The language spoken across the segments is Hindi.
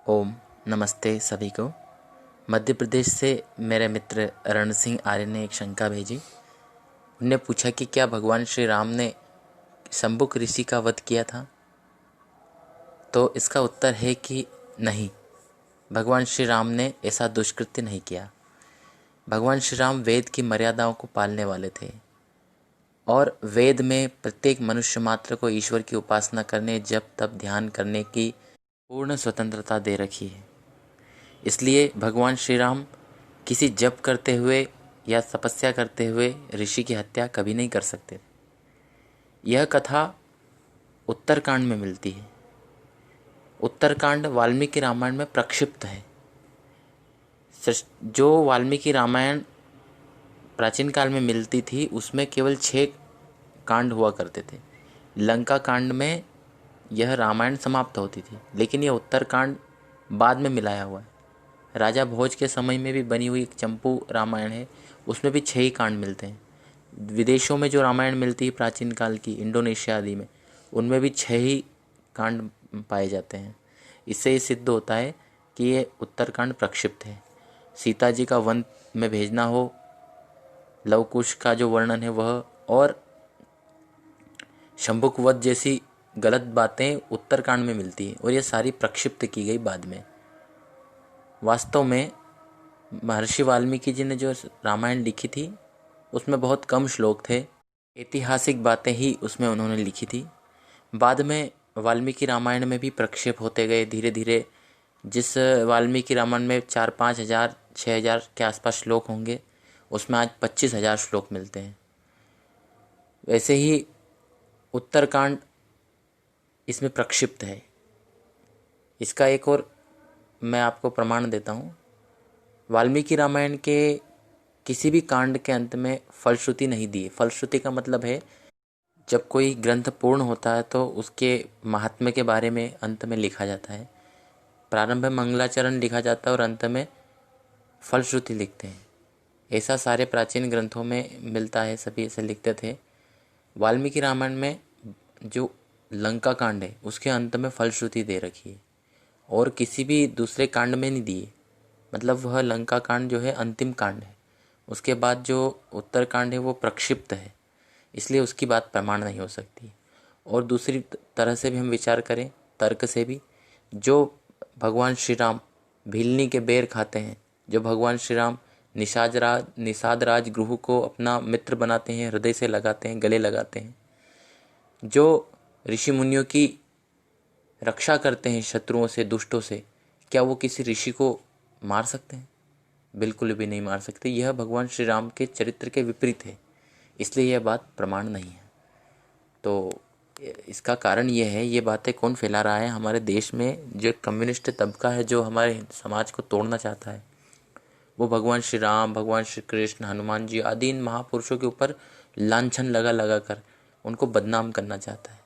ओम नमस्ते सभी को। मध्य प्रदेश से मेरे मित्र रण सिंह आर्य ने एक शंका भेजी। उनने पूछा कि क्या भगवान श्री राम ने शंबुक ऋषि का वध किया था। तो इसका उत्तर है कि नहीं, भगवान श्री राम ने ऐसा दुष्कृत्य नहीं किया। भगवान श्री राम वेद की मर्यादाओं को पालने वाले थे और वेद में प्रत्येक मनुष्य मात्र को ईश्वर की उपासना करने, जप तप ध्यान करने की पूर्ण स्वतंत्रता दे रखी है। इसलिए भगवान श्री राम किसी जप करते हुए या तपस्या करते हुए ऋषि की हत्या कभी नहीं कर सकते। यह कथा उत्तरकांड में मिलती है। उत्तरकांड वाल्मीकि रामायण में प्रक्षिप्त है। जो वाल्मीकि रामायण प्राचीन काल में मिलती थी उसमें केवल 6 कांड हुआ करते थे। लंका कांड में यह रामायण समाप्त होती थी, लेकिन यह उत्तरकांड बाद में मिलाया हुआ है। राजा भोज के समय में भी बनी हुई एक चंपू रामायण है, उसमें भी 6 ही कांड मिलते हैं। विदेशों में जो रामायण मिलती है प्राचीन काल की, इंडोनेशिया आदि में, उनमें भी 6 ही कांड पाए जाते हैं। इससे ये सिद्ध होता है कि ये उत्तरकांड प्रक्षिप्त है। सीता जी का वन में भेजना हो, लव कुश का जो वर्णन है वह, और शंभुक वध जैसी गलत बातें उत्तरकांड में मिलती है, और ये सारी प्रक्षिप्त की गई बाद में। वास्तव में महर्षि वाल्मीकि जी ने जो रामायण लिखी थी उसमें बहुत कम श्लोक थे, ऐतिहासिक बातें ही उसमें उन्होंने लिखी थी। बाद में वाल्मीकि रामायण में भी प्रक्षेप होते गए धीरे धीरे। जिस वाल्मीकि रामायण में 4-5 हज़ार 6 हज़ार के आसपास श्लोक होंगे, उसमें आज 25 हज़ार श्लोक मिलते हैं। वैसे ही उत्तरकांड इसमें प्रक्षिप्त है। इसका एक और मैं आपको प्रमाण देता हूँ। वाल्मीकि रामायण के किसी भी कांड के अंत में फलश्रुति नहीं दी। फलश्रुति का मतलब है जब कोई ग्रंथ पूर्ण होता है तो उसके महात्म्य के बारे में अंत में लिखा जाता है। प्रारंभ में मंगलाचरण लिखा जाता है और अंत में फलश्रुति लिखते हैं। ऐसा सारे प्राचीन ग्रंथों में मिलता है, सभी ऐसे लिखते थे। वाल्मीकि रामायण में जो लंका कांड है उसके अंत में फलश्रुति दे रखी है और किसी भी दूसरे कांड में नहीं दी है। मतलब वह लंका कांड जो है अंतिम कांड है। उसके बाद जो उत्तरकांड है वो प्रक्षिप्त है, इसलिए उसकी बात प्रमाण नहीं हो सकती। और दूसरी तरह से भी हम विचार करें, तर्क से भी, जो भगवान श्री राम भीलनी के बेर खाते हैं, जो भगवान श्री राम निषाद राज गृह को अपना मित्र बनाते हैं, हृदय से लगाते हैं, गले लगाते हैं, जो ऋषि मुनियों की रक्षा करते हैं शत्रुओं से, दुष्टों से, क्या वो किसी ऋषि को मार सकते हैं? बिल्कुल भी नहीं मार सकते। यह भगवान श्री राम के चरित्र के विपरीत है, इसलिए यह बात प्रमाण नहीं है। तो इसका कारण यह है, ये बातें कौन फैला रहा है हमारे देश में? जो कम्युनिस्ट तबका है जो हमारे समाज को तोड़ना चाहता है, वो भगवान श्री राम, भगवान श्री कृष्ण, हनुमान जी आदि इन महापुरुषों के ऊपर लांछन लगा लगा कर उनको बदनाम करना चाहता है।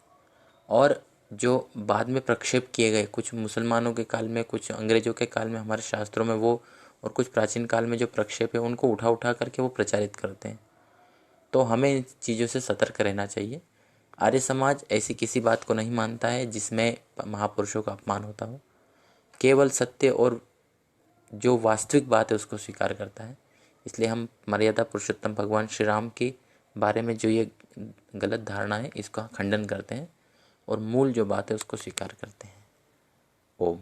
और जो बाद में प्रक्षेप किए गए, कुछ मुसलमानों के काल में, कुछ अंग्रेजों के काल में हमारे शास्त्रों में वो, और कुछ प्राचीन काल में जो प्रक्षेप है उनको उठा उठा करके वो प्रचारित करते हैं। तो हमें इन चीज़ों से सतर्क रहना चाहिए। आर्य समाज ऐसी किसी बात को नहीं मानता है जिसमें महापुरुषों का अपमान होता हो। केवल सत्य और जो वास्तविक बात है उसको स्वीकार करता है। इसलिए हम मर्यादा पुरुषोत्तम भगवान श्री राम के बारे में जो ये गलत धारणा है इसका खंडन करते हैं और मूल जो बात है उसको स्वीकार करते हैं। ओम।